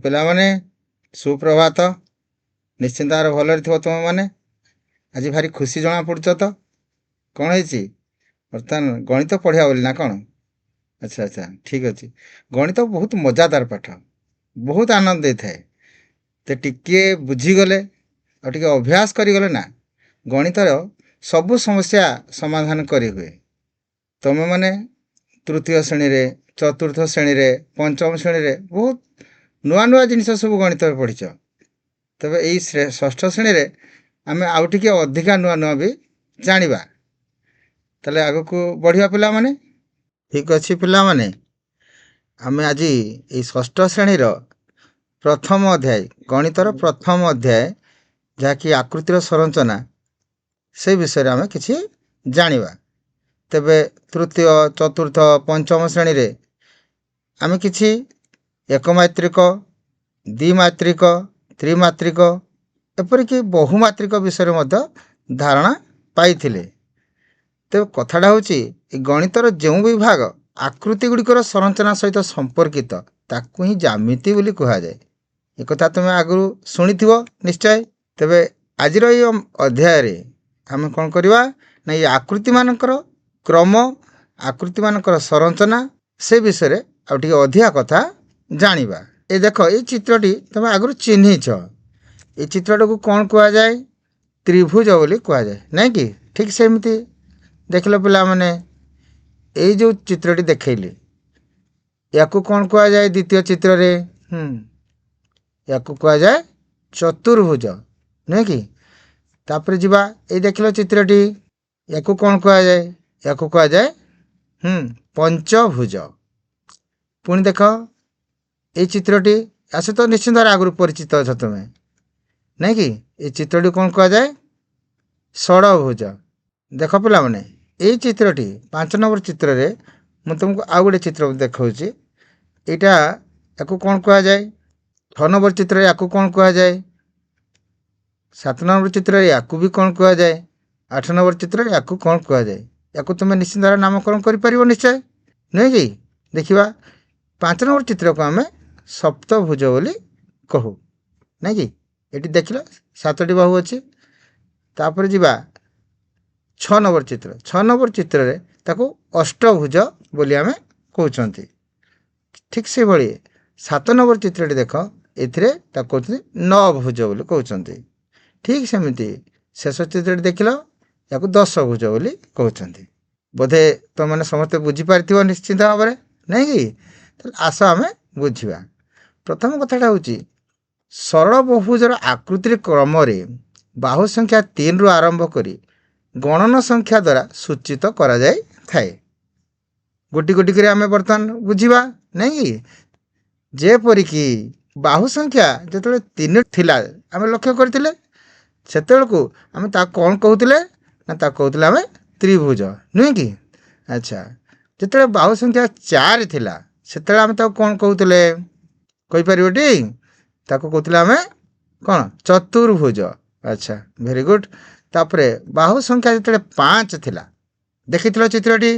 ପିଲାମାନେ ସୁପ୍ରଭାତ। ନିଶ୍ଚିନ୍ତ ଭାବରେ ଭଲରେ ଥିବ ତୁମେମାନେ। ଆଜି ଭାରି ଖୁସି ଜଣାପଡ଼ୁଛ ତ। କ'ଣ ହେଇଛି? ବର୍ତ୍ତମାନ ଗଣିତ ପଢ଼ିବା ବୋଲି ନା କ'ଣ? ଆଚ୍ଛା ଆଚ୍ଛା, ଠିକ୍ ଅଛି। ଗଣିତ ବହୁତ ମଜାଦାର ପାଠ, ବହୁତ ଆନନ୍ଦ ଦେଇଥାଏ। ତ ଟିକିଏ ବୁଝିଗଲେ ଆଉ ଟିକେ ଅଭ୍ୟାସ କରିଗଲେ ନା ଗଣିତର ସବୁ ସମସ୍ୟା ସମାଧାନ କରିହୁଏ। ତୁମେମାନେ ତୃତୀୟ ଶ୍ରେଣୀରେ, ଚତୁର୍ଥ ଶ୍ରେଣୀରେ, ପଞ୍ଚମ ଶ୍ରେଣୀରେ ବହୁତ ନୂଆ ନୂଆ ଜିନିଷ ସବୁ ଗଣିତରେ ପଢ଼ିଛ। ତେବେ ଏଇ ଷଷ୍ଠ ଶ୍ରେଣୀରେ ଆମେ ଆଉ ଟିକେ ଅଧିକା ନୂଆ ନୂଆ ବି ଜାଣିବା। ତାହେଲେ ଆଗକୁ ବଢ଼ିବା ପିଲାମାନେ। ଠିକ୍ ଅଛି ପିଲାମାନେ, ଆମେ ଆଜି ଏଇ ଷଷ୍ଠ ଶ୍ରେଣୀର ପ୍ରଥମ ଅଧ୍ୟାୟ, ଗଣିତର ପ୍ରଥମ ଅଧ୍ୟାୟ ଯାହାକି ଆକୃତିର ସଂରଚନା, ସେ ବିଷୟରେ ଆମେ କିଛି ଜାଣିବା। ତେବେ ତୃତୀୟ, ଚତୁର୍ଥ, ପଞ୍ଚମ ଶ୍ରେଣୀରେ ଆମେ କିଛି ଏକମାତ୍ରିକ, ଦ୍ୱିମାତ୍ରିକ, ତ୍ରିମାତ୍ରିକ ଏପରିକି ବହୁମାତ୍ରିକ ବିଷୟରେ ମଧ୍ୟ ଧାରଣା ପାଇଥିଲେ। ତେବେ କଥାଟା ହେଉଛି ଏ ଗଣିତର ଯେଉଁ ବିଭାଗ ଆକୃତି ଗୁଡ଼ିକର ସଂରଚନା ସହିତ ସମ୍ପର୍କିତ ତାକୁ ହିଁ ଜ୍ୟାମିତି ବୋଲି କୁହାଯାଏ। ଏକଥା ତୁମେ ଆଗରୁ ଶୁଣିଥିବ ନିଶ୍ଚୟ। ତେବେ ଆଜିର ଏଇ ଅଧ୍ୟାୟରେ ଆମେ କ'ଣ କରିବା ନା ଏଇ ଆକୃତିମାନଙ୍କର କ୍ରମ, ଆକୃତିମାନଙ୍କର ସଂରଚନା ସେ ବିଷୟରେ ଆଉ ଟିକେ ଅଧିକା କଥା ଜାଣିବା। ଏ ଦେଖ, ଏଇ ଚିତ୍ରଟି ତୁମେ ଆଗରୁ ଚିହ୍ନିଛ। ଏଇ ଚିତ୍ରଟାକୁ କ'ଣ କୁହାଯାଏ? ତ୍ରିଭୁଜ ବୋଲି କୁହାଯାଏ, ନାଇଁ କି? ଠିକ୍ ସେମିତି ଦେଖିଲ ପିଲାମାନେ, ଏଇ ଯେଉଁ ଚିତ୍ରଟି ଦେଖେଇଲି ୟାକୁ କ'ଣ କୁହାଯାଏ? ଦ୍ୱିତୀୟ ଚିତ୍ରରେ ୟାକୁ କୁହାଯାଏ ଚତୁର୍ଭୁଜ, ନୁହେଁ କି? ତାପରେ ଯିବା, ଏଇ ଦେଖିଲ ଚିତ୍ରଟି, ୟାକୁ କ'ଣ କୁହାଯାଏ? ୟାକୁ କୁହାଯାଏ ପଞ୍ଚଭୁଜ। ପୁଣି ଦେଖ ଏଇ ଚିତ୍ରଟି, ୟା ସହିତ ନିଶ୍ଚିନ୍ତ ଆଗରୁ ପରିଚିତ ଅଛ ତୁମେ, ନାଇଁ କି? ଏଇ ଚିତ୍ରଟି କ'ଣ କୁହାଯାଏ? ଷଡ଼ଭୁଜ। ଦେଖ ପିଲାମାନେ, ଏଇ ଚିତ୍ରଟି 5 ନମ୍ବର ଚିତ୍ରରେ ମୁଁ ତୁମକୁ ଆଉ ଗୋଟେ ଚିତ୍ର ଦେଖାଉଛି। ଏଇଟା ୟାକୁ କ'ଣ କୁହାଯାଏ? 6 ନମ୍ବର ଚିତ୍ରରେ ୟାକୁ କ'ଣ କୁହାଯାଏ? 7 ନମ୍ବର ଚିତ୍ରରେ ୟାକୁ ବି କ'ଣ କୁହାଯାଏ? 8 ନମ୍ବର ଚିତ୍ରରେ ୟାକୁ କ'ଣ କୁହାଯାଏ? ୟାକୁ ତୁମେ ନିଶ୍ଚିନ୍ତ ଭାବରେ ନାମକରଣ କରିପାରିବ ନିଶ୍ଚୟ, ନୁହେଁ କି? ଦେଖିବା, 5 ନମ୍ବର ଚିତ୍ରକୁ ଆମେ ସପ୍ତଭୁଜ ବୋଲି କହୁ, ନାଇଁ କି? ଏଠି ଦେଖିଲ 7ଟି ବାହୁ ଅଛି। ତାପରେ ଯିବା 6 ନମ୍ବର ଚିତ୍ର। 6 ନମ୍ବର ଚିତ୍ରରେ ତାକୁ ଅଷ୍ଟଭୁଜ ବୋଲି ଆମେ କହୁଛନ୍ତି। ଠିକ୍ ସେଭଳି 7 ନମ୍ବର ଚିତ୍ରଟି ଦେଖ, ଏଥିରେ ତାକୁ କହୁଛନ୍ତି ନଅଭୁଜ ବୋଲି କହୁଛନ୍ତି। ଠିକ୍ ସେମିତି ଶେଷ ଚିତ୍ରଟି ଦେଖିଲ, ୟାକୁ ଦଶଭୁଜ ବୋଲି କହୁଛନ୍ତି। ବୋଧେ ତୁମମାନେ ସମସ୍ତେ ବୁଝିପାରିଥିବ ନିଶ୍ଚିନ୍ତ ଭାବରେ, ନାଇଁ କି? ତାହେଲେ ଆସ ଆମେ ବୁଝିବା। ପ୍ରଥମ କଥାଟା ହେଉଛି ସରଳ ବହୁଭୁଜର ଆକୃତିର କ୍ରମରେ ବାହୁ ସଂଖ୍ୟା 3ରୁ ଆରମ୍ଭ କରି ଗଣନ ସଂଖ୍ୟା ଦ୍ୱାରା ସୂଚିତ କରାଯାଇଥାଏ। ଗୋଟି ଗୋଟି କରି ଆମେ ବର୍ତ୍ତମାନ ବୁଝିବା, ନାଇଁ କି? ଯେପରିକି ବାହୁ ସଂଖ୍ୟା ଯେତେବେଳେ 3 ଥିଲା ଆମେ ଲକ୍ଷ୍ୟ କରିଥିଲେ, ସେତେବେଳକୁ ଆମେ ତାକୁ କ'ଣ କହୁଥିଲେ? ନା ତାକୁ କହୁଥିଲେ ଆମେ ତ୍ରିଭୁଜ, ନୁହେଁ କି? ଆଚ୍ଛା, ଯେତେବେଳେ ବାହୁ ସଂଖ୍ୟା 4 ଥିଲା ସେତେବେଳେ ଆମେ ତାକୁ କ'ଣ କହୁଥିଲେ? କହିପାରିବ ଟି? ତାକୁ କହୁଥିଲେ ଆମେ କ'ଣ? ଚତୁର୍ଭୁଜ। ଆଚ୍ଛା, ଭେରି ଗୁଡ୍। ତାପରେ ବାହୁ ସଂଖ୍ୟା ଯେତେବେଳେ 5 ଥିଲା, ଦେଖିଥିଲ ଚିତ୍ରଟି,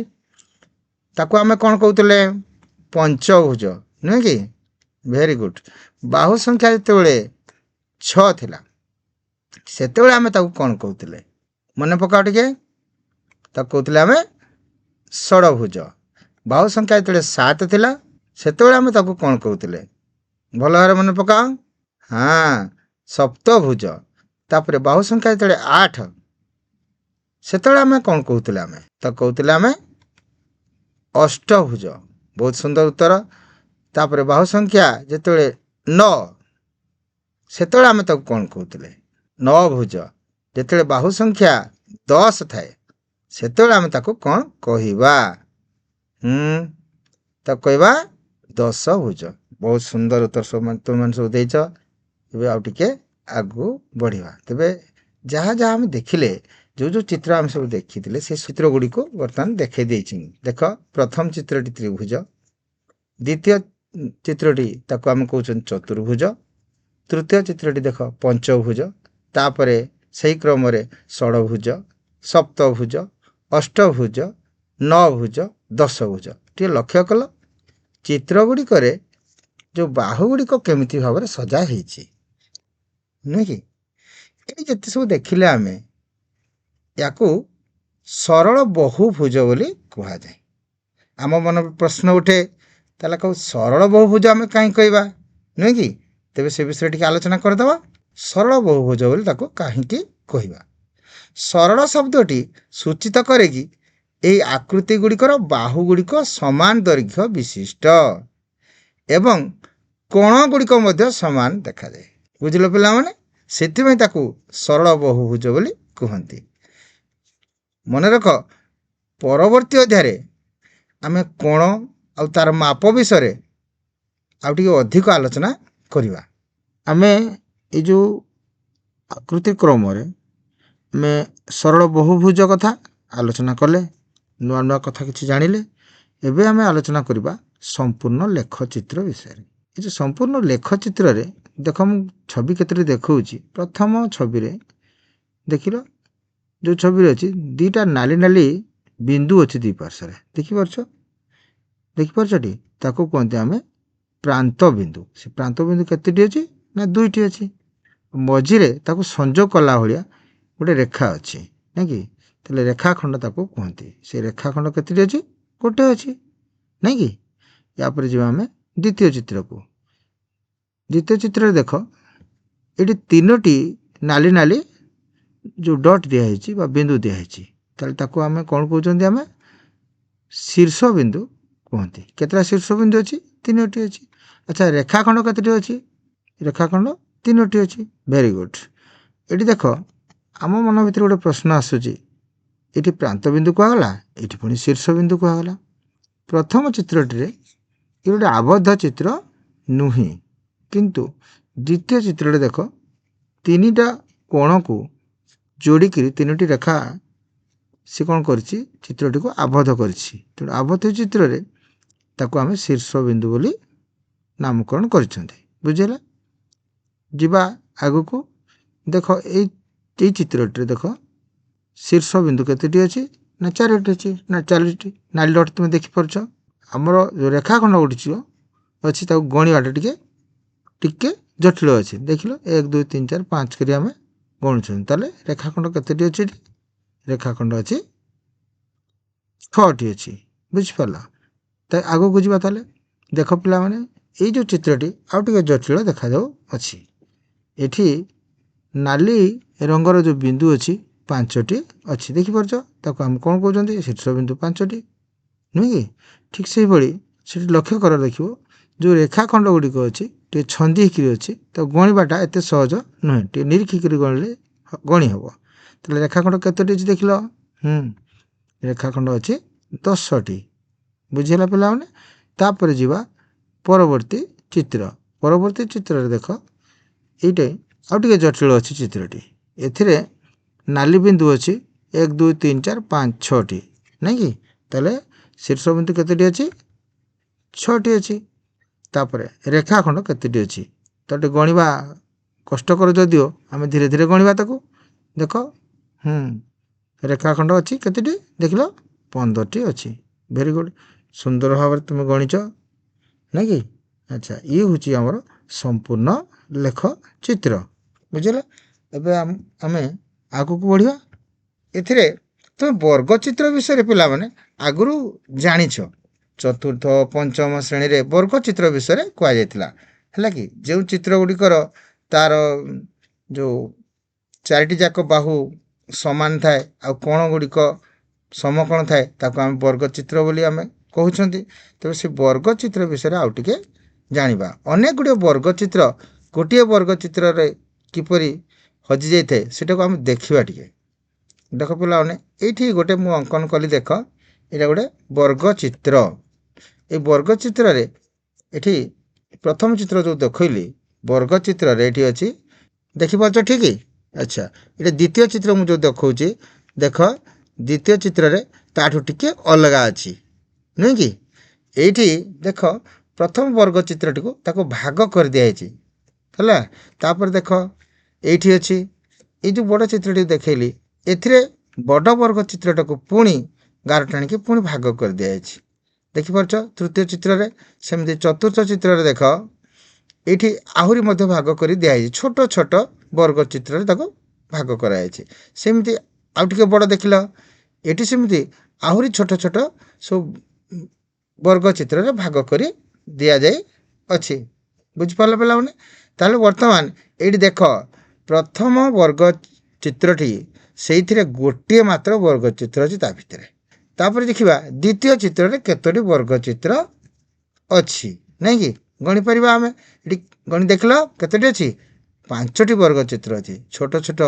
ତାକୁ ଆମେ କ'ଣ କହୁଥିଲେ? ପଞ୍ଚଭୁଜ, ନୁହେଁ କି? Very good. ବାହୁ ସଂଖ୍ୟା ଯେତେବେଳେ 6 ଥିଲା ସେତେବେଳେ ଆମେ ତାକୁ କ'ଣ କହୁଥିଲେ? ମନେ ପକାଅ ଟିକେ। ତାକୁ କହୁଥିଲେ ଆମେ ଷଡ଼ଭୁଜ। ବାହୁ ସଂଖ୍ୟା ଯେତେବେଳେ 7 ଥିଲା ସେତେବେଳେ ଆମେ ତାକୁ କ'ଣ କହୁଥିଲେ? ଭଲ ଭାବରେ ମନେ ପକାଅ। ସପ୍ତଭୁଜ। ତାପରେ ବାହୁ ସଂଖ୍ୟା ଯେତେବେଳେ 8 ସେତେବେଳେ ଆମେ କ'ଣ କହୁଥିଲେ? ଆମେ ତାକୁ କହୁଥିଲେ ଆମେ ଅଷ୍ଟଭୁଜ। ବହୁତ ସୁନ୍ଦର ଉତ୍ତର। ତାପରେ ବାହୁ ସଂଖ୍ୟା ଯେତେବେଳେ 9 ସେତେବେଳେ ଆମେ ତାକୁ କ'ଣ କହୁଥିଲେ? ନଅଭୁଜ। ଯେତେବେଳେ ବାହୁ ସଂଖ୍ୟା 10 ଥାଏ ସେତେବେଳେ ଆମେ ତାକୁ କ'ଣ କହିବା? ତାକୁ କହିବା ଦଶଭୁଜ। ବହୁତ ସୁନ୍ଦର ଉତ୍ତର ତୁମମାନେ ସବୁ ଦେଇଛ। ଏବେ ଆଉ ଟିକେ ଆଗକୁ ବଢ଼ିବା। ତେବେ ଯାହା ଯାହା ଆମେ ଦେଖିଲେ, ଯେଉଁ ଯେଉଁ ଚିତ୍ର ଆମେ ସବୁ ଦେଖିଥିଲେ ସେ ଚିତ୍ର ଗୁଡ଼ିକୁ ବର୍ତ୍ତମାନ ଦେଖାଇ ଦେଇଛି। ଦେଖ, ପ୍ରଥମ ଚିତ୍ରଟି ତ୍ରିଭୁଜ, ଦ୍ୱିତୀୟ ଚିତ୍ରଟି ତାକୁ ଆମେ କହୁଛନ୍ତି ଚତୁର୍ଭୁଜ, ତୃତୀୟ ଚିତ୍ରଟି ଦେଖ ପଞ୍ଚଭୁଜ, ତାପରେ ସେହି କ୍ରମରେ ଷଡ଼ଭୁଜ, ସପ୍ତଭୁଜ, ଅଷ୍ଟଭୁଜ, ନଅଭୁଜ, ଦଶଭୁଜ। ଟିକେ ଲକ୍ଷ୍ୟ କଲ ଚିତ୍ର ଗୁଡ଼ିକରେ ଯେଉଁ ବାହୁଗୁଡ଼ିକ କେମିତି ଭାବରେ ସଜା ହେଇଛି, ନୁହେଁ କି? ଏଇ ଯେତେ ସବୁ ଦେଖିଲେ ଆମେ ୟାକୁ ସରଳ ବହୁଭୁଜ ବୋଲି କୁହାଯାଏ। ଆମ ମନ ପ୍ରଶ୍ନ ଉଠେ, ତାହେଲେ କହୁ ସରଳ ବହୁଭୁଜ ଆମେ କାହିଁ କହିବା, ନୁହେଁ କି? ତେବେ ସେ ବିଷୟରେ ଟିକେ ଆଲୋଚନା କରିଦେବା। ସରଳ ବହୁଭୁଜ ବୋଲି ତାକୁ କାହିଁକି କହିବା? ସରଳ ଶବ୍ଦଟି ସୂଚିତ କରେ କି ଏହି ଆକୃତି ଗୁଡ଼ିକର ବାହୁଗୁଡ଼ିକ ସମାନ ଦୈର୍ଘ୍ୟ ବିଶିଷ୍ଟ ଏବଂ କୋଣ ଗୁଡ଼ିକ ମଧ୍ୟ ସମାନ ଦେଖାଯାଏ। ବୁଝିଲ ପିଲାମାନେ? ସେଥିପାଇଁ ତାକୁ ସରଳ ବହୁଭୁଜ ବୋଲି କୁହନ୍ତି। ମନେ ରଖ, ପରବର୍ତ୍ତୀ ଅଧ୍ୟାୟରେ ଆମେ କୋଣ ଆଉ ତାର ମାପ ବିଷୟରେ ଆଉ ଟିକେ ଅଧିକ ଆଲୋଚନା କରିବା। ଆମେ ଏଇ ଯେଉଁ ଆକୃତି କ୍ରମରେ ଆମେ ସରଳ ବହୁଭୁଜ କଥା ଆଲୋଚନା କଲେ, ନୂଆ ନୂଆ କଥା କିଛି ଜାଣିଲେ। ଏବେ ଆମେ ଆଲୋଚନା କରିବା ସମ୍ପୂର୍ଣ୍ଣ ଲେଖଚିତ୍ର ବିଷୟରେ। ଏ ଯେଉଁ ସମ୍ପୂର୍ଣ୍ଣ ଲେଖଚିତ୍ରରେ ଦେଖ, ମୁଁ ଛବି କେତୋଟି ଦେଖାଉଛି। ପ୍ରଥମ ଛବିରେ ଦେଖିଲ, ଯେଉଁ ଛବିରେ ଅଛି ଦୁଇଟା ନାଲି ନାଲି ବିନ୍ଦୁ ଅଛି ଦୁଇ ପାର୍ଶ୍ୱରେ, ଦେଖିପାରୁଛଟି? ତାକୁ କୁହନ୍ତି ଆମେ ପ୍ରାନ୍ତ ବିନ୍ଦୁ। ସେ ପ୍ରାନ୍ତ ବିନ୍ଦୁ କେତେଟି ଅଛି ନା ଦୁଇଟି ଅଛି। ମଝିରେ ତାକୁ ସଂଯୋଗ କଲା ଭଳିଆ ଗୋଟେ ରେଖା ଅଛି, ନାଇଁ କି? ତାହେଲେ ରେଖାଖଣ୍ଡ ତାକୁ କୁହନ୍ତି। ସେ ରେଖାଖଣ୍ଡ କେତେଟି ଅଛି? ଗୋଟେ ଅଛି, ନାଇଁ କି? ୟାପରେ ଯିବା ଆମେ ଦ୍ୱିତୀୟ ଚିତ୍ରକୁ। ଦ୍ୱିତୀୟ ଚିତ୍ରରେ ଦେଖ, ଏଠି ତିନୋଟି ନାଲି ନାଲି ଯେଉଁ ଡଟ୍ ଦିଆହେଇଛି ବା ବିନ୍ଦୁ ଦିଆହେଇଛି, ତାହେଲେ ତାକୁ ଆମେ କ'ଣ କହୁଛନ୍ତି? ଆମେ ଶୀର୍ଷ ବିନ୍ଦୁ କୁହନ୍ତି। କେତେଟା ଶୀର୍ଷ ବିନ୍ଦୁ ଅଛି? ତିନୋଟି ଅଛି। ଆଚ୍ଛା, ରେଖାଖଣ୍ଡ କେତେଟି ଅଛି? ରେଖାଖଣ୍ଡ ତିନୋଟି ଅଛି। Very good. ଏଠି ଦେଖ, ଆମ ମନ ଭିତରେ ଗୋଟେ ପ୍ରଶ୍ନ ଆସୁଛି, ଏଠି ପ୍ରାନ୍ତ ବିନ୍ଦୁ କୁହାଗଲା, ଏଠି ପୁଣି ଶୀର୍ଷ ବିନ୍ଦୁ କୁହାଗଲା। ପ୍ରଥମ ଚିତ୍ରଟିରେ ଏ ଗୋଟେ ଆବଦ୍ଧ ଚିତ୍ର ନୁହେଁ, କିନ୍ତୁ ଦ୍ୱିତୀୟ ଚିତ୍ରରେ ଦେଖ, ତିନିଟା କୋଣକୁ ଯୋଡ଼ିକିରି ତିନୋଟି ରେଖା ସେ କ'ଣ କରିଛି? ଚିତ୍ରଟିକୁ ଆବଦ୍ଧ କରିଛି। ତେଣୁ ଆବଦ୍ଧ ଚିତ୍ରରେ ତାକୁ ଆମେ ଶୀର୍ଷ ବିନ୍ଦୁ ବୋଲି ନାମକରଣ କରିଛନ୍ତି। ବୁଝିହେଲା? ଯିବା ଆଗକୁ। ଦେଖ, ଏଇ ଚିତ୍ରଟିରେ ଦେଖ, ଶୀର୍ଷ ବିନ୍ଦୁ କେତେଟି ଅଛି ନା ଚାରୋଟି ଅଛି, ନା ଚାରୋଟି ନାଲି ଡଟ୍ ତୁମେ ଦେଖିପାରୁଛ। ଆମର ଯେଉଁ ରେଖାଖଣ୍ଡ ଉଠିଛି ଅଛି, ତାକୁ ଗଣିବାଟା ଟିକେ ଜଟିଳ ଅଛି। ଦେଖିଲ, 1 2 3 4 5 କରି ଆମେ ଗଣୁଛନ୍ତି। ତାହେଲେ ରେଖାଖଣ୍ଡ କେତେଟି ଅଛି? ଏଠି ରେଖାଖଣ୍ଡ ଅଛି 6ଟି ଅଛି। ବୁଝିପାରିଲ? ତ ଆଗକୁ ଯିବା। ତାହେଲେ ଦେଖ ପିଲାମାନେ, ଏଇ ଯେଉଁ ଚିତ୍ରଟି ଆଉ ଟିକେ ଜଟିଳ ଦେଖାଯାଉଅଛି। ଏଠି ନାଲି ରଙ୍ଗର ଯେଉଁ ବିନ୍ଦୁ ଅଛି 5ଟି ଅଛି, ଦେଖିପାରୁଛ? ତାକୁ ଆମେ କ'ଣ କହୁଛନ୍ତି? ଶୀର୍ଷ ବିନ୍ଦୁ 5ଟି, ନୁହେଁ କି? ଠିକ୍ ସେଇଭଳି ସେଠି ଲକ୍ଷ୍ୟ କର, ଦେଖିବ ଯେଉଁ ରେଖାଖଣ୍ଡ ଗୁଡ଼ିକ ଅଛି ଟିକେ ଛନ୍ଦି ହେଇକିରି ଅଛି, ତାକୁ ଗଣିବାଟା ଏତେ ସହଜ ନୁହେଁ। ଟିକେ ନିରୀକ୍ଷିକିରି ଗଣିଲେ ଗଣି ହେବ। ତାହେଲେ ରେଖାଖଣ୍ଡ କେତୋଟି ଅଛି ଦେଖିଲ? ରେଖାଖଣ୍ଡ ଅଛି 10ଟି। ବୁଝିହେଲା ପିଲାମାନେ? ତାପରେ ଯିବା ପରବର୍ତ୍ତୀ ଚିତ୍ର। ପରବର୍ତ୍ତୀ ଚିତ୍ରରେ ଦେଖ, ଏଇଟା ଆଉ ଟିକେ ଜଟିଳ ଅଛି ଚିତ୍ରଟି। ଏଥିରେ ନାଲି ବିନ୍ଦୁ ଅଛି 1 2 3 4 5 6ଟି, ନାଇଁ କି? ତାହେଲେ ଶୀର୍ଷ ବିନ୍ଦୁ କେତୋଟି ଅଛି? 6ଟି ଅଛି। ତାପରେ ରେଖାଖଣ୍ଡ କେତୋଟି ଅଛି? ତ ଟିକେ ଗଣିବା କଷ୍ଟକର ଯଦିଓ ଆମେ ଧୀରେ ଧୀରେ ଗଣିବା ତାକୁ। ଦେଖ, ରେଖାଖଣ୍ଡ ଅଛି କେତୋଟି? ଦେଖିଲ, 15ଟି ଅଛି। Very good. ସୁନ୍ଦର ଭାବରେ ତୁମେ ଗଣିଛ, ନାଇଁ କି? ଆଚ୍ଛା, ଇଏ ହେଉଛି ଆମର ସମ୍ପୂର୍ଣ୍ଣ ଲେଖ ଚିତ୍ର। ବୁଝିଲ? ଏବେ ଆମେ ଆଗକୁ ବଢ଼ିବା। ଏଥିରେ ତୁମେ ବର୍ଗଚିତ୍ର ବିଷୟରେ ପିଲାମାନେ ଆଗରୁ ଜାଣିଛ। ଚତୁର୍ଥ ପଞ୍ଚମ ଶ୍ରେଣୀରେ ବର୍ଗଚିତ୍ର ବିଷୟରେ କୁହାଯାଇଥିଲା, ହେଲା କି? ଯେଉଁ ଚିତ୍ର ଗୁଡ଼ିକର ତାର ଯେଉଁ 4ଟି ଯାକ ବାହୁ ସମାନ ଥାଏ ଆଉ କୋଣ ଗୁଡ଼ିକ ସମକୋଣ ଥାଏ, ତାକୁ ଆମେ ବର୍ଗଚିତ୍ର ବୋଲି ଆମେ କହୁଛନ୍ତି। ତେବେ ସେ ବର୍ଗଚିତ୍ର ବିଷୟରେ ଆଉ ଟିକେ ଜାଣିବା। ଅନେକ ଗୁଡ଼ିଏ ବର୍ଗଚିତ୍ର ଗୋଟିଏ ବର୍ଗଚିତ୍ରରେ କିପରି ହଜିଯାଇଥାଏ ସେଟାକୁ ଆମେ ଦେଖିବା ଟିକେ। ଦେଖ ପିଲାମାନେ, ଏଇଠି ଗୋଟେ ମୁଁ ଅଙ୍କନ କଲି। ଦେଖ, ଏଇଟା ଗୋଟେ ବର୍ଗଚିତ୍ର। এই ବର୍ଗଚିତ୍ରରେ ଏଠି ପ୍ରଥମ ଚିତ୍ର ଯେଉଁ ଦେଖାଇଲି ବର୍ଗଚିତ୍ରରେ ଏଠି ଅଛି, ଦେଖିପାରୁଛ ଠିକ୍? ଆଚ୍ଛା, ଏଇଟା ଦ୍ୱିତୀୟ ଚିତ୍ର ମୁଁ ଯେଉଁ ଦେଖାଉଛି, ଦେଖ, ଦ୍ୱିତୀୟ ଚିତ୍ରରେ ତାଠୁ ଟିକେ ଅଲଗା ଅଛି, ନୁହେଁ କି? ଏଇଠି ଦେଖ, ପ୍ରଥମ ବର୍ଗଚିତ୍ରଟିକୁ ତାକୁ ଭାଗ କରିଦିଆଯାଇଛି, ହେଲା। ତାପରେ ଦେଖ, ଏଇଠି ଅଛି ଏଇ ଯେଉଁ ବଡ଼ ଚିତ୍ରଟି ଦେଖାଇଲି, ଏଥିରେ ବଡ଼ ବର୍ଗଚିତ୍ରଟାକୁ ପୁଣି ଗାର ଟାଣିକି ପୁଣି ଭାଗ କରିଦିଆଯାଇଛି। ଦେଖିପାରୁଛ ତୃତୀୟ ଚିତ୍ରରେ। ସେମିତି ଚତୁର୍ଥ ଚିତ୍ରରେ ଦେଖ, ଏଇଠି ଆହୁରି ମଧ୍ୟ ଭାଗ କରି ଦିଆଯାଇଛି, ଛୋଟ ଛୋଟ ବର୍ଗ ଚିତ୍ରରେ ତାକୁ ଭାଗ କରାଯାଇଛି। ସେମିତି ଆଉ ଟିକେ ବଡ଼ ଦେଖିଲ, ଏଠି ସେମିତି ଆହୁରି ଛୋଟ ଛୋଟ ସବୁ ବର୍ଗ ଚିତ୍ରରେ ଭାଗ କରି ଦିଆଯାଇ ଅଛି। ବୁଝିପାରିଲ ପିଲାମାନେ? ତାହେଲେ ବର୍ତ୍ତମାନ ଏଇଠି ଦେଖ, ପ୍ରଥମ ବର୍ଗ ଚିତ୍ରଟି ସେଇଥିରେ ଗୋଟିଏ ମାତ୍ର ବର୍ଗ ଚିତ୍ର ଅଛି ତା ଭିତରେ। ତାପରେ ଦେଖିବା ଦ୍ୱିତୀୟ ଚିତ୍ରରେ କେତୋଟି ବର୍ଗ ଚିତ୍ର ଅଛି, ନାଇଁ କି? ଗଣିପାରିବା ଆମେ। ଏଠି ଗଣି ଦେଖିଲ କେତୋଟି ଅଛି? 5ଟି ବର୍ଗ ଚିତ୍ର ଅଛି। ଛୋଟ ଛୋଟ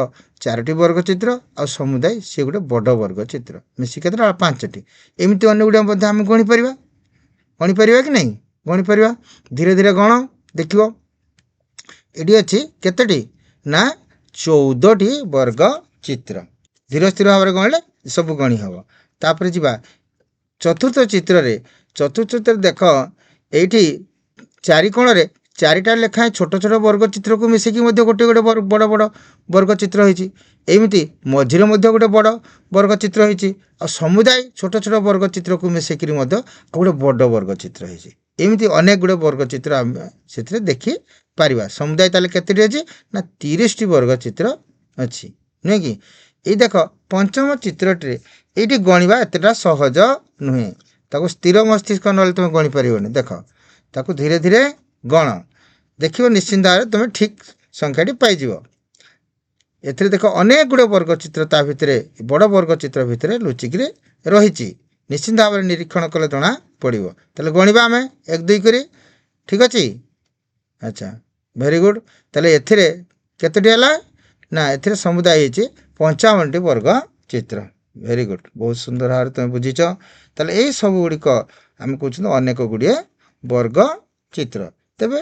4ଟି ବର୍ଗ ଚିତ୍ର ଆଉ ସମୁଦାୟ ସିଏ ଗୋଟେ ବଡ଼ ବର୍ଗ ଚିତ୍ର, ମିଶି କେତେଟା? 5ଟି। ଏମିତି ଅନ୍ୟ ଗୁଡ଼ିଏ ମଧ୍ୟ ଆମେ ଗଣିପାରିବା। ଗଣିପାରିବା କି ନାହିଁ? ଗଣିପାରିବା। ଧୀରେ ଧୀରେ ଗଣ, ଦେଖିବ ଏଠି ଅଛି କେତୋଟି? ନା 14ଟି ବର୍ଗ ଚିତ୍ର। ଧୀର ସ୍ଥିର ଭାବରେ ଗଣିଲେ ସବୁ ଗଣି ହେବ। ତାପରେ ଯିବା ଚତୁର୍ଥ ଚିତ୍ରରେ। ଚତୁର୍ଥ ଚିତ୍ରରେ ଦେଖ, ଏଇଠି ଚାରିକୋଣରେ 4ଟା ଲେଖାଏଁ ଛୋଟ ଛୋଟ ବର୍ଗ ଚିତ୍ରକୁ ମିଶିକି ମଧ୍ୟ ଗୋଟେ ଗୋଟେ ବଡ଼ ବଡ଼ ବର୍ଗ ଚିତ୍ର ହେଇଛି। ଏମିତି ମଝିରେ ମଧ୍ୟ ଗୋଟେ ବଡ଼ ବର୍ଗ ଚିତ୍ର ହେଇଛି, ଆଉ ସମୁଦାୟ ଛୋଟ ଛୋଟ ବର୍ଗ ଚିତ୍ରକୁ ମିଶିକିରି ମଧ୍ୟ ଗୋଟେ ବଡ଼ ବର୍ଗ ଚିତ୍ର ହେଇଛି। ଏମିତି ଅନେକ ଗୁଡ଼ିଏ ବର୍ଗ ଚିତ୍ର ଆମେ ସେଥିରେ ଦେଖିପାରିବା। ସମୁଦାୟ ତାହେଲେ କେତେଟି ଅଛି? ନା 30ଟି ବର୍ଗ ଚିତ୍ର ଅଛି, ନୁହେଁ କି? ଏଇ ଦେଖ ପଞ୍ଚମ ଚିତ୍ରଟିରେ ଏଇଠି ଗଣିବା ଏତେଟା ସହଜ ନୁହେଁ। ତାକୁ ସ୍ଥିର ମସ୍ତିଷ୍କ ନହେଲେ ତୁମେ ଗଣିପାରିବନି। ଦେଖ, ତାକୁ ଧୀରେ ଧୀରେ ଗଣ, ଦେଖିବ ନିଶ୍ଚିନ୍ତ ଭାବରେ ତୁମେ ଠିକ୍ ସଂଖ୍ୟାଟି ପାଇଯିବ। ଏଥିରେ ଦେଖ ଅନେକ ଗୁଡ଼ିଏ ବର୍ଗ ଚିତ୍ର ତା ଭିତରେ, ବଡ଼ ବର୍ଗ ଚିତ୍ର ଭିତରେ ଲୁଚିକିରି ରହିଛି। ନିଶ୍ଚିନ୍ତ ଭାବରେ ନିରୀକ୍ଷଣ କଲେ ଜଣା ପଡ଼ିବ। ତାହେଲେ ଗଣିବା ଆମେ 1 2 କରି। ଠିକ୍ ଅଛି? ଆଚ୍ଛା, ଭେରି ଗୁଡ୍। ତାହେଲେ ଏଥିରେ କେତୋଟି ହେଲା? ନା ଏଥିରେ ସମୁଦାୟ ହେଇଛି 55ଟି ବର୍ଗ ଚିତ୍ର। ଭେରି ଗୁଡ୍, ବହୁତ ସୁନ୍ଦର ଭାବରେ ତୁମେ ବୁଝିଛ। ତାହେଲେ ଏଇ ସବୁ ଗୁଡ଼ିକ ଆମେ କହୁଛନ୍ତି ଅନେକ ଗୁଡ଼ିଏ ବର୍ଗ ଚିତ୍ର। ତେବେ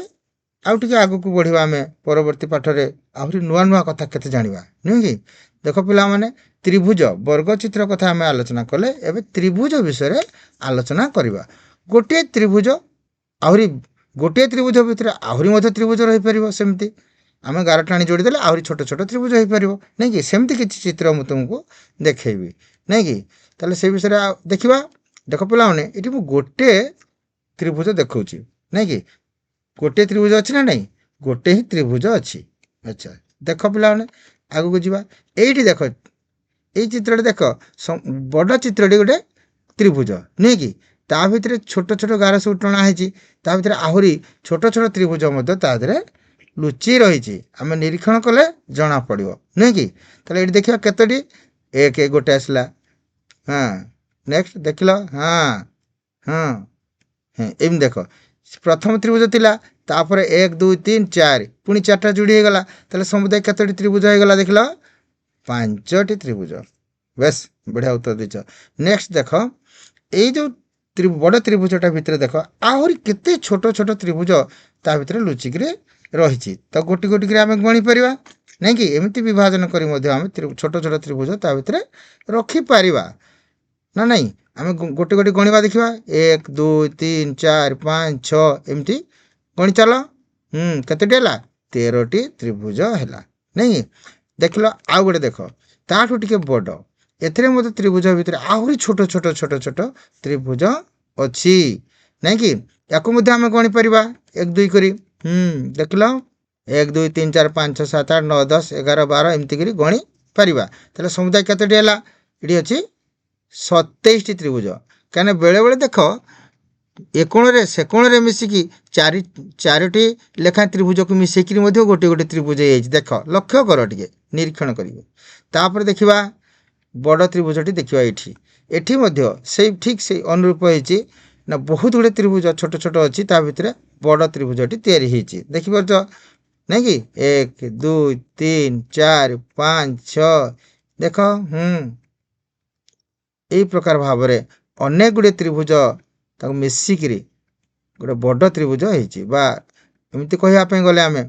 ଆଉ ଟିକେ ଆଗକୁ ବଢ଼ିବା ଆମେ ପରବର୍ତ୍ତୀ ପାଠରେ, ଆହୁରି ନୂଆ ନୂଆ କଥା କେତେ ଜାଣିବା, ନୁହେଁ କି? ଦେଖ ପିଲାମାନେ, ତ୍ରିଭୁଜ ବର୍ଗ ଚିତ୍ର କଥା ଆମେ ଆଲୋଚନା କଲେ, ଏବେ ତ୍ରିଭୁଜ ବିଷୟରେ ଆଲୋଚନା କରିବା। ଗୋଟିଏ ତ୍ରିଭୁଜ, ଆହୁରି ଗୋଟିଏ ତ୍ରିଭୁଜ ଭିତରେ ଆହୁରି ମଧ୍ୟ ତ୍ରିଭୁଜ ରହିପାରିବ। ସେମିତି ଆମେ ଗାର ଟାଣି ଯୋଡ଼ିଦେଲେ ଆହୁରି ଛୋଟ ଛୋଟ ତ୍ରିଭୁଜ ହେଇପାରିବ, ନାଇଁ କି? ସେମିତି କିଛି ଚିତ୍ର ମୁଁ ତୁମକୁ ଦେଖେଇବି, ନାଇଁ କି? ତାହେଲେ ସେ ବିଷୟରେ ଦେଖିବା। ଦେଖ ପିଲାମାନେ, ଏଠି ମୁଁ ଗୋଟିଏ ତ୍ରିଭୁଜ ଦେଖାଉଛି, ନାଇଁ କି? ଗୋଟିଏ ତ୍ରିଭୁଜ ଅଛି ନା ନାହିଁ? ଗୋଟେ ହିଁ ତ୍ରିଭୁଜ ଅଛି। ଆଚ୍ଛା, ଦେଖ ପିଲାମାନେ ଆଗକୁ ଯିବା। ଏଇଠି ଦେଖ, ଏଇ ଚିତ୍ରଟି ଦେଖ, ବଡ଼ ଚିତ୍ରଟି ଗୋଟେ ତ୍ରିଭୁଜ, ନୁହେଁ କି? ତା ଭିତରେ ଛୋଟ ଛୋଟ ଗାର ସବୁ ଟଣା ହେଇଛି। ତା ଭିତରେ ଆହୁରି ଛୋଟ ଛୋଟ ତ୍ରିଭୁଜ ମଧ୍ୟ ତା ଦେହରେ ଲୁଚି ରହିଛି। ଆମେ ନିରୀକ୍ଷଣ କଲେ ଜଣା ପଡ଼ିବ, ନୁହେଁ କି? ତାହେଲେ ଏଇଠି ଦେଖିବା କେତୋଟି? 1 ଗୋଟେ ଆସିଲା। ହଁ, ନେକ୍ସଟ ଦେଖିଲ। ହଁ ହଁ ହଁ, ଏମିତି ଦେଖ, ପ୍ରଥମ ତ୍ରିଭୁଜ ଥିଲା, ତାପରେ 1 2 3 4, ପୁଣି 4ଟା ଯୋଡ଼ି ହେଇଗଲା। ତାହେଲେ ସମୁଦାୟ କେତୋଟି ତ୍ରିଭୁଜ ହେଇଗଲା? ଦେଖିଲ, 5ଟି ତ୍ରିଭୁଜ। ବେଶ ବଢ଼ିଆ ଉତ୍ତର ଦେଇଛ। ନେକ୍ସଟ ଦେଖ, ଏଇ ଯେଉଁ ବଡ଼ ତ୍ରିଭୁଜଟା ଭିତରେ ଦେଖ ଆହୁରି କେତେ ଛୋଟ ଛୋଟ ତ୍ରିଭୁଜ ତା ଭିତରେ ଲୁଚିକିରି ରହିଛି। ତ ଗୋଟି ଗୋଟିକିରି ଆମେ ଗଣିପାରିବା, ନାଇଁ କି? ଏମିତି ବିଭାଜନ କରି ମଧ୍ୟ ଆମେ ଛୋଟ ଛୋଟ ତ୍ରିଭୁଜ ତା ଭିତରେ ରଖିପାରିବା, ନା ନାଇଁ? ଆମେ ଗୋଟେ ଗୋଟେ ଗଣିବା, ଦେଖିବା। 1 2 3 4 5 6, ଏମିତି ଗଣି ଚାଲ। କେତୋଟି ହେଲା? 13ଟି ତ୍ରିଭୁଜ ହେଲା, ନାଇଁ? ଦେଖିଲ ଆଉ ଗୋଟେ ଦେଖ, ତାଠୁ ଟିକେ ବଡ଼, ଏଥିରେ ମଧ୍ୟ ତ୍ରିଭୁଜ ଭିତରେ ଆହୁରି ଛୋଟ ଛୋଟ ଛୋଟ ଛୋଟ ତ୍ରିଭୁଜ ଅଛି, ନାଇଁ କି? ୟାକୁ ମଧ୍ୟ ଆମେ ଗଣିପାରିବା 1 2 କରି। ଦେଖିଲ, 1 2 3 4 5 6 7 8 9 10 11 12, ଏମିତି କରି ଗଣି ପାରିବା। ତାହେଲେ ସମୁଦାୟ କେତୋଟି ହେଲା? ଏଠି ଅଛି 27ଟି ତ୍ରିଭୁଜ। କାହିଁକିନା ବେଳେବେଳେ ଦେଖ ଏ କୋଣରେ ସେ କୋଣରେ ମିଶିକି 4ଟି ଲେଖାଏଁ ତ୍ରିଭୁଜକୁ ମିଶେଇକିରି ମଧ୍ୟ ଗୋଟେ ଗୋଟେ ତ୍ରିଭୁଜ ହେଇଯାଇଛି। ଦେଖ, ଲକ୍ଷ୍ୟ କର, ଟିକେ ନିରୀକ୍ଷଣ କରିବ। ତାପରେ ଦେଖିବା ବଡ଼ ତ୍ରିଭୁଜଟି, ଦେଖିବା ଏଠି। ଏଠି ମଧ୍ୟ ସେଇ ଠିକ୍ ସେଇ ଅନୁରୂପ ହେଇଛି। ନା ବହୁତ ଗୁଡ଼ିଏ ତ୍ରିଭୁଜ ଛୋଟ ଛୋଟ ଅଛି, ତା ଭିତରେ ବଡ଼ ତ୍ରିଭୁଜଟି ତିଆରି ହେଇଛି। ଦେଖିପାରୁଛ, ନାଇଁ କି? 1 2 3 4 5 6, ଦେଖ। ଏଇ ପ୍ରକାର ଭାବରେ ଅନେକ ଗୁଡ଼ିଏ ତ୍ରିଭୁଜ ତାକୁ ମିଶିକିରି ଗୋଟେ ବଡ଼ ତ୍ରିଭୁଜ ହେଇଛି। ବା ଏମିତି କହିବା ପାଇଁ ଗଲେ, ଆମେ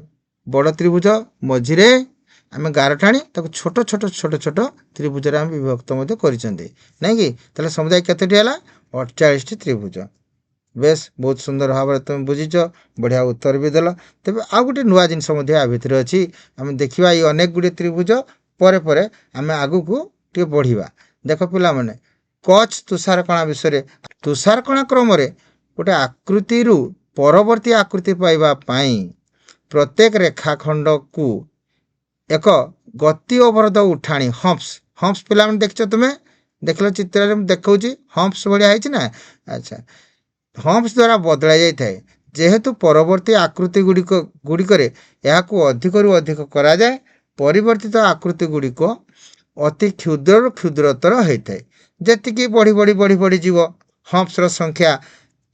ବଡ଼ ତ୍ରିଭୁଜ ମଝିରେ ଆମେ ଗାର ଟାଣି ତାକୁ ଛୋଟ ଛୋଟ ଛୋଟ ଛୋଟ ତ୍ରିଭୁଜରେ ଆମେ ବିଭକ୍ତ ମଧ୍ୟ କରିଛନ୍ତି, ନାଇଁ କି? ତାହେଲେ ସମୁଦାୟ କେତୋଟି ହେଲା? 48ଟି ତ୍ରିଭୁଜ। ବେଶ ବହୁତ ସୁନ୍ଦର ଭାବରେ ତୁମେ ବୁଝିଛ, ବଢ଼ିଆ ଉତ୍ତର ବି ଦେଲ। ତେବେ ଆଉ ଗୋଟେ ନୂଆ ଜିନିଷ ମଧ୍ୟ ଆ ଭିତରେ ଅଛି। ଆମେ ଦେଖିବା ଏଇ ଅନେକ ଗୁଡ଼ିଏ ତ୍ରିଭୁଜ ପରେ ପରେ ଆମେ ଆଗକୁ ଟିକେ ବଢ଼ିବା। ଦେଖ ପିଲାମାନେ, କଚ୍ ତୁଷାରକଣା ବିଷୟରେ। ତୁଷାରକଣା କ୍ରମରେ ଗୋଟେ ଆକୃତିରୁ ପରବର୍ତ୍ତୀ ଆକୃତି ପାଇବା ପାଇଁ प्रत्येक रेखाखंड को एक गति अवरोध उठाणी हम्प्स पिला देखो तुम्हें देख लो चित्र देखा हम्प्स भाया ना। अच्छा हम्प्स द्वारा बदल जाए जेहेतु परवर्ती आकृति गुड़िक अधिकरू अधिक करा जाए परिवर्तित आकृति गुड़िक अति क्षुद्र क्षुद्रतर होता है जी बढ़ी बढ़ी बढ़ी बढ़ी जीव हम्प्सर संख्या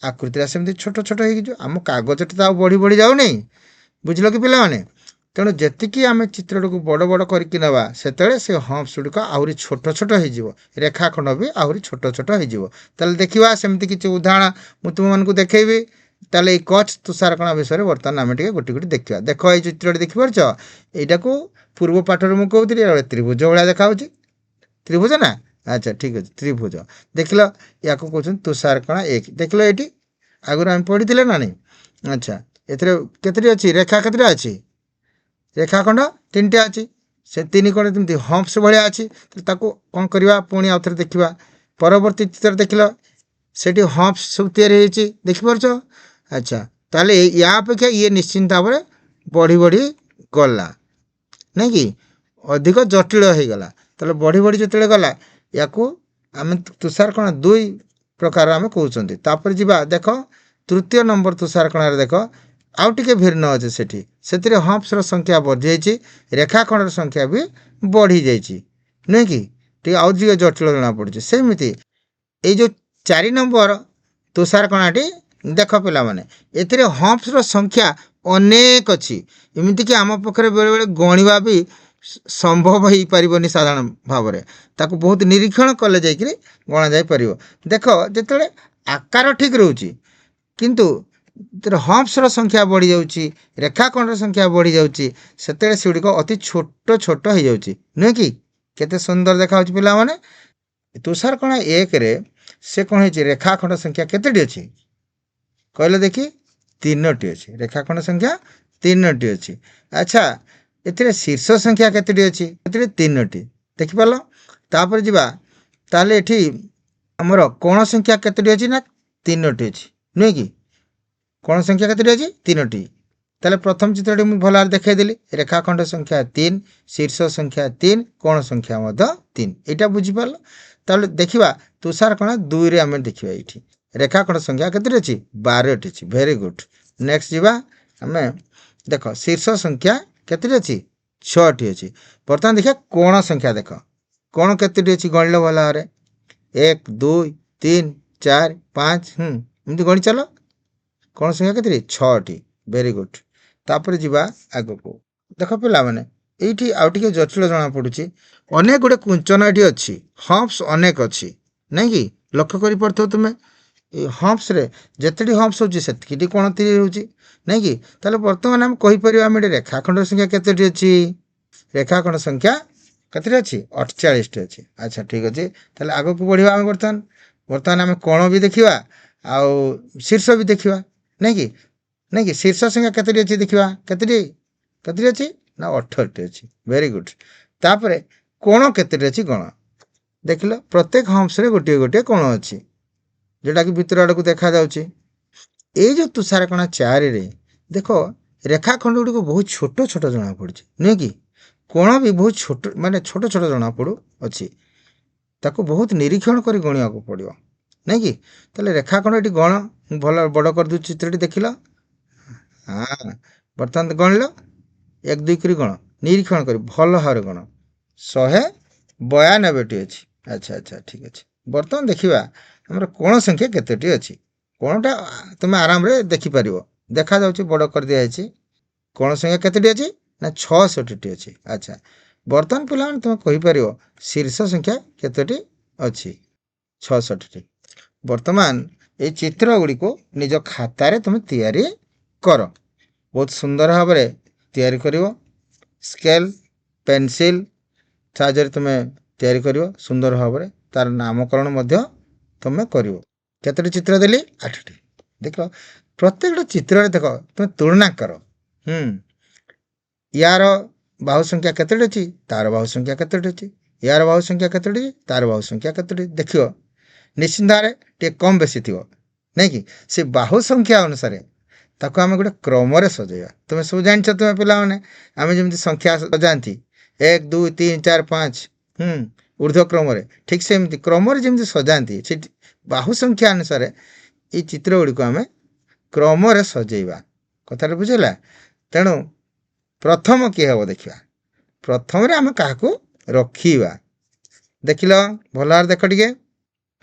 आकृति सेमती छोट छोट हो आम कागज तो बढ़ी बढ़ी जाऊ नहीं बुझल कि पिलाने तेणु जी आम चित्र को बड़ बड़ करके नवा से हम्प्स गुड़िक आहरी छोट छोट हो रेखाखंड भी आहरी छोट छोट हो देखा सेमती किसी उदाहरण मुझे तुमको देखी ताले ये कच्छ तुषारकणा विषय बर्तमान आम गोटे गोटे देखा देख ये चित्र देखिपार यहाँ को पूर्व पाठर मुझे कहती त्रिभुज भाया देखा त्रिभुज ना। अच्छा ठीक अच्छे त्रिभुज देख लो या कहते तुषारकणा एक देख लो ये आगुरी आम पढ़ी ना नहीं। अच्छा एते अच्छी रेखा केते अच्छी रेखाखंड 3टा अच्छी से 3 कण तमती हम्प्स भाया अच्छी कौन करवा पुणी आउ थे देखा परवर्ती चित्र देख लो से हम्प्स सब तैयारी देखिपार। अच्छा ताले या अपेक्षा ये निश्चिंत भाव में बढ़ी बढ़ी गला नहीं कि अधिक जटिल हो गला ताले बढ़ी बढ़ी जो गला या आम तुषारकणा 2 प्रकार आम कहते तापर जीवा देख तृतीय नंबर तुषारकणार देख आउ टे भिन्न अच्छे से हम्प्सर संख्या बढ़ी जाइए रेखाखंडर संख्या भी बढ़ी जाइए नुहे कि आउ जटिल जना पड़ी सेमती ये जो 4 नंबर तुषारकणाटी देख पे मैंने ए हम्प्सर संख्या अनेक अच्छी एमती कि आम पाखे बेले बेले गणवा भी संभव हो पारनी साधारण भाव में ताकू बहुत निरीक्षण कले जा गणा जापर देख जो आकार ठीक रोचे किंतु हम्प्सर संख्या बढ़ी जाऊँगी रेखाखंडर संख्या बढ़ी जाऊँगी से गुड़िक अति छोट छोट हो जाऊँगी नुहे कि केते सुंदर देखा पिला माने तुषारकणा 1 रे से कौन है रेखाखंड संख्या केते अच्छी कहले देखी 3टी अच्छी रेखाखंड संख्या 3टी अच्छी। अच्छा ए शीर्ष संख्या केतटी अच्छी 3टी देखिपार तापर जीवा ताले एठी हमर कोण संख्या केतटी अच्छी ना 3टी अच्छी नुहे कि कोण संख्या केतटी अच्छी 3टी ताले प्रथम चित्रटी मुझे भल भाव देखईदेली रेखाखंड संख्या 3 शीर्ष संख्या 3 कोण संख्या 3 यहाँ बुझीपार ताले देखा तुषारकणा 2 रे आम देखा ये रेखाखंड संख्या केतटी अच्छी 12टी अच्छी वेरी गुड। नेक्स्ट जीवा आम देख शीर्ष संख्या केतटी अच्छी 6टी अच्छी बर्तमान देखिए कोण संख्या देख कोण केतटी अच्छी गणिल भल भाव 1 2 3 4 5 एमती गणी चल कोण संख्या केतटी 6टी वेरी गुड। तापर जीवा आग को देख पिला माने एठी आउ टिके जटिल जना पड़ुची अनेक गुड़े कुंचन ये अच्छी हम्प्स अनेक अच्छी नहीं कि लक्ष्य कर पार्थ तुम्हें हम्प्स रे जिते हम्प्स होती कोण 3 रोचे नहीं कि ताले बर्तमान आम कहीपर आम रेखाखंड संख्या केतटी अच्छी रेखाखंड संख्या केतटी अच्छी 48टी अच्छी। अच्छा ठीक अच्छे ताले आग को बढ़िया आम बर्तमान बर्तमान आम कोण भी देखा आउ शीर्ष भी देखा नहीं कि शीर्ष संख्या केतटी अच्छी देखा केतटी अच्छी ना 18टी अच्छी वेरी गुड। तापर कोण केतटी अच्छी गण देख लो प्रत्येक हम्प्स रे गोटे गोटे कोण अच्छी जोटा कि भितर आड़ को देखा जाउची ये जो तुषारकणा 4 रे देख रेखाखंड गुड़ी बहुत छोट छोट जना पड़ी नुहे कि कोण भी बहुत छोट माने छोट छोट जना पड़ू अच्छी ताको बहुत निरीक्षण कर गणिया को पड़ो नहीं कि ताले रेखाखंड ये गण भल बड़ कर दू चित्रटी देख लो। हाँ बर्तमान गणिल 1 2 कर गण निरीक्षण कर भल भाव गण 192टी अच्छी। अच्छा अच्छा ठीक अच्छे बर्तमान देखा आमर कोण संख्या केतटी अच्छी कोणटा तुम आराम रे देखिपार देखा जाऊँ बड़ कर दिखाई कोण संख्या केतटी अच्छी ना 66टी अच्छी। अच्छा बर्तमान पिला तुम कहीपर शीर्ष संख्या केतटी अच्छी 66टी। बर्तमान ये चित्र गुड़ी को निज खातार तुम तैयारी कर बहुत सुंदर भाव में तैयारी कर स्केल पेंसिल साहाय्य तुम तैयारी कर सुंदर भाव में तार नामकरण मध्य तुम कर केतटी चित्र देली 8टी देख प्रत्येक चित्र देख तुम तुलना कर यार बाहु संख्या केतटी अच्छी तार बाहु संख्या केतटी अच्छी यार बाहु संख्या केतटी तार बाहु संख्या केतटी देख निश्चिंत भाव टे कम बेसी थी नहीं कि से बाहु संख्या अनुसार ତାକୁ ଆମେ ଗୋଟେ କ୍ରମରେ ସଜେଇବା। ତୁମେ ସବୁ ଜାଣିଛ, ତୁମେ ପିଲାମାନେ ଆମେ ଯେମିତି ସଂଖ୍ୟା ସଜାନ୍ତି 1 2 3 4 5 ଊର୍ଦ୍ଧ୍ୱ କ୍ରମରେ, ଠିକ୍ ସେମିତି କ୍ରମରେ ଯେମିତି ସଜାନ୍ତି, ସେଠି ବାହୁ ସଂଖ୍ୟା ଅନୁସାରେ ଏଇ ଚିତ୍ର ଗୁଡ଼ିକୁ ଆମେ କ୍ରମରେ ସଜେଇବା। କଥାଟା ବୁଝିଲା? ତେଣୁ ପ୍ରଥମ କିଏ ହେବ ଦେଖିବା। ପ୍ରଥମରେ ଆମେ କାହାକୁ ରଖିବା ଦେଖିଲ, ଭଲ ଭାବରେ ଦେଖ ଟିକେ।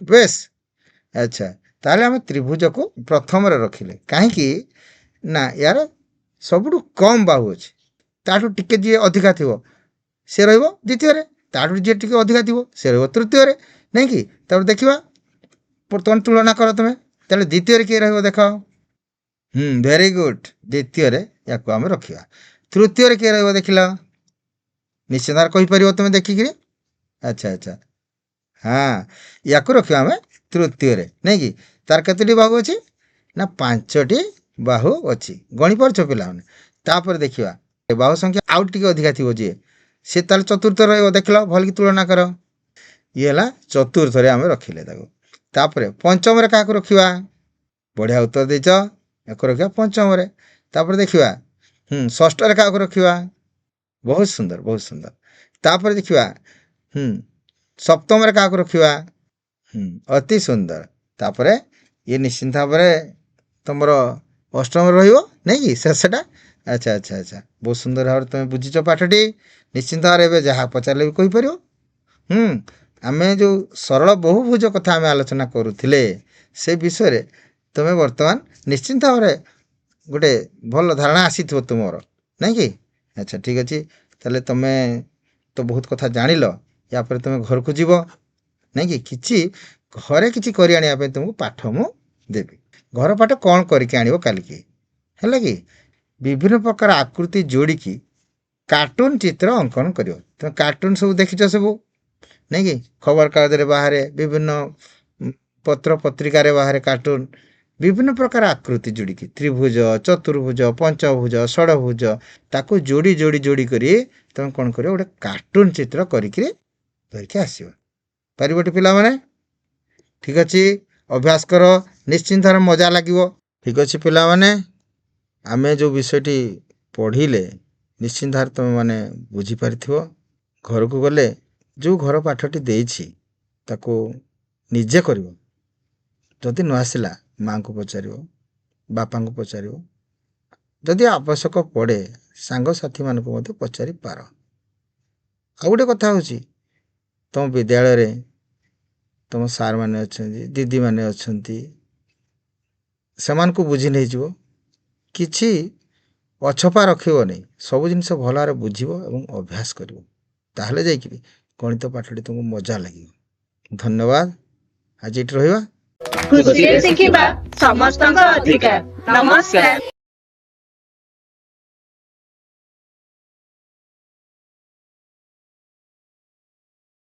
ବେଶ, ଆଚ୍ଛା, ତାହେଲେ ଆମେ ତ୍ରିଭୁଜକୁ ପ୍ରଥମରେ ରଖିଲେ। କାହିଁକି ନା ୟାର ସବୁଠୁ କମ୍ ବାହୁ ଅଛି। ତାଠୁ ଟିକେ ଯିଏ ଅଧିକା ଥିବ ସେ ରହିବ ଦ୍ୱିତୀୟରେ, ତାଠୁ ଯିଏ ଟିକେ ଅଧିକା ଥିବ ସେ ରହିବ ତୃତୀୟରେ, ନାଇଁ କି? ତାପରେ ଦେଖିବା, ବର୍ତ୍ତମାନ ତୁଳନା କର ତୁମେ। ତାହେଲେ ଦ୍ୱିତୀୟରେ କିଏ ରହିବ ଦେଖ। ଭେରି ଗୁଡ୍, ଦ୍ୱିତୀୟରେ ୟାକୁ ଆମେ ରଖିବା। ତୃତୀୟରେ କିଏ ରହିବ ଦେଖିଲ? ନିଶ୍ଚିତ ଭାବରେ କହିପାରିବ ତୁମେ ଦେଖିକିରି। ଆଚ୍ଛା ଆଚ୍ଛା, ହଁ, ୟାକୁ ରଖିବା ଆମେ ତୃତୀୟରେ, ନାଇଁ କି? ତାର କେତୋଟି ବାହୁ ଅଛି ନା 5ଟି ବାହୁ ଅଛି। ଗଣି ପାରୁଛ ପିଲାମାନେ? ତାପରେ ଦେଖିବା ବାହୁ ସଂଖ୍ୟା ଆଉ ଟିକେ ଅଧିକା ଥିବ ଯିଏ, ସେ ତାହେଲେ ଚତୁର୍ଥ ରହିବ। ଦେଖିଲ, ଭଲକି ତୁଳନା କର। ଇଏ ହେଲା ଚତୁର୍ଥରେ ଆମେ ରଖିଲେ ତାକୁ। ତାପରେ ପଞ୍ଚମରେ କାହାକୁ ରଖିବା? ବଢ଼ିଆ ଉତ୍ତର ଦେଇଛ, ୟାକୁ ରଖିବା ପଞ୍ଚମରେ। ତାପରେ ଦେଖିବା ଷଷ୍ଠରେ କାହାକୁ ରଖିବା? ବହୁତ ସୁନ୍ଦର, ବହୁତ ସୁନ୍ଦର। ତାପରେ ଦେଖିବା ସପ୍ତମରେ କାହାକୁ ରଖିବା? ଅତି ସୁନ୍ଦର। ତାପରେ ଇଏ ନିଶ୍ଚିନ୍ତ ଭାବରେ ତୁମର ଅଷ୍ଟମରେ ରହିବ, ନାଇଁ କି ଶେଷଟା? ଆଚ୍ଛା ଆଚ୍ଛା ଆଚ୍ଛା, ବହୁତ ସୁନ୍ଦର ଭାବରେ ତୁମେ ବୁଝିଛ ପାଠଟି। ନିଶ୍ଚିନ୍ତ ଭାବରେ ଏବେ ଯାହା ପଚାରିଲେ ବି କହିପାରିବ। ଆମେ ଯେଉଁ ସରଳ ବହୁଭୁଜ କଥା ଆମେ ଆଲୋଚନା କରୁଥିଲେ, ସେ ବିଷୟରେ ତୁମେ ବର୍ତ୍ତମାନ ନିଶ୍ଚିନ୍ତ ଭାବରେ ଗୋଟେ ଭଲ ଧାରଣା ଆସିଥିବ ତୁମର, ନାଇଁ କି? ଆଚ୍ଛା, ଠିକ୍ ଅଛି। ତାହେଲେ ତୁମେ ତ ବହୁତ କଥା ଜାଣିଲ। ୟା ପରେ ତୁମେ ଘରକୁ ଯିବ, ନାଇଁ କି? କିଛି ଘରେ କିଛି କରି ଆଣିବା ପାଇଁ ତୁମକୁ ପାଠ ମୁଁ ଦେବି। ଘର ପାଠ କ'ଣ କରିକି ଆଣିବ କାଲିକି, ହେଲା କି? ବିଭିନ୍ନ ପ୍ରକାର ଆକୃତି ଯୋଡ଼ିକି କାର୍ଟୁନ ଚିତ୍ର ଅଙ୍କନ କରିବ। ତୁମେ କାର୍ଟୁନ ସବୁ ଦେଖିଛ ସବୁ, ନାଇଁ କି? ଖବରକାଗଜରେ ବାହାରେ, ବିଭିନ୍ନ ପତ୍ର ପତ୍ରିକାରେ ବାହାରେ କାର୍ଟୁନ। ବିଭିନ୍ନ ପ୍ରକାର ଆକୃତି ଯୋଡ଼ିକି ତ୍ରିଭୁଜ, ଚତୁର୍ଭୁଜ, ପଞ୍ଚଭୁଜ, ଷଡ଼ଭୁଜ, ତାକୁ ଯୋଡ଼ି ଯୋଡ଼ି ଯୋଡ଼ି କରି ତୁମେ କ'ଣ କରିବ? ଗୋଟେ କାର୍ଟୁନ ଚିତ୍ର କରିକିରି ଧରିକି ଆସିବ। ପାରିବଟି ପିଲାମାନେ? ଠିକ୍ ଅଛି, ଅଭ୍ୟାସ କର, ନିଶ୍ଚିନ୍ତ ଭାବରେ ମଜା ଲାଗିବ। ଠିକ୍ ଅଛି ପିଲାମାନେ, ଆମେ ଯେଉଁ ବିଷୟଟି ପଢ଼ିଲେ ନିଶ୍ଚିନ୍ତ ଭାବରେ ତୁମେମାନେ ବୁଝିପାରିଥିବ। ଘରକୁ ଗଲେ ଯେଉଁ ଘର ପାଠଟି ଦେଇଛି ତାକୁ ନିଜେ କରିବ। ଯଦି ନ ଆସିଲା ମାଆଙ୍କୁ ପଚାରିବ, ବାପାଙ୍କୁ ପଚାରିବ, ଯଦି ଆବଶ୍ୟକ ପଡ଼େ ସାଙ୍ଗସାଥିମାନଙ୍କୁ ମଧ୍ୟ ପଚାରିପାର। ଆଉ ଗୋଟେ କଥା ହେଉଛି, ତୁମ ବିଦ୍ୟାଳୟରେ ତୁମ ସାର୍ମାନେ ଅଛନ୍ତି, ଦିଦିମାନେ ଅଛନ୍ତି, ସେମାନଙ୍କୁ ବୁଝି ନେଇଯିବ। କିଛି ଅଛପା ରଖିବନି, ସବୁ ଜିନିଷ ଭଲ ଭାବରେ ବୁଝିବ ଏବଂ ଅଭ୍ୟାସ କରିବ। ତାହେଲେ ଯାଇକିରି ଗଣିତ ପାଠଟି ତୁମକୁ ମଜା ଲାଗିବ। ଧନ୍ୟବାଦ। ଆଜି ଏଠି ରହିବା। ଖୁସିରେ ଶିଖିବା ସମସ୍ତଙ୍କ ଅଧିକାର। ନମସ୍କାର।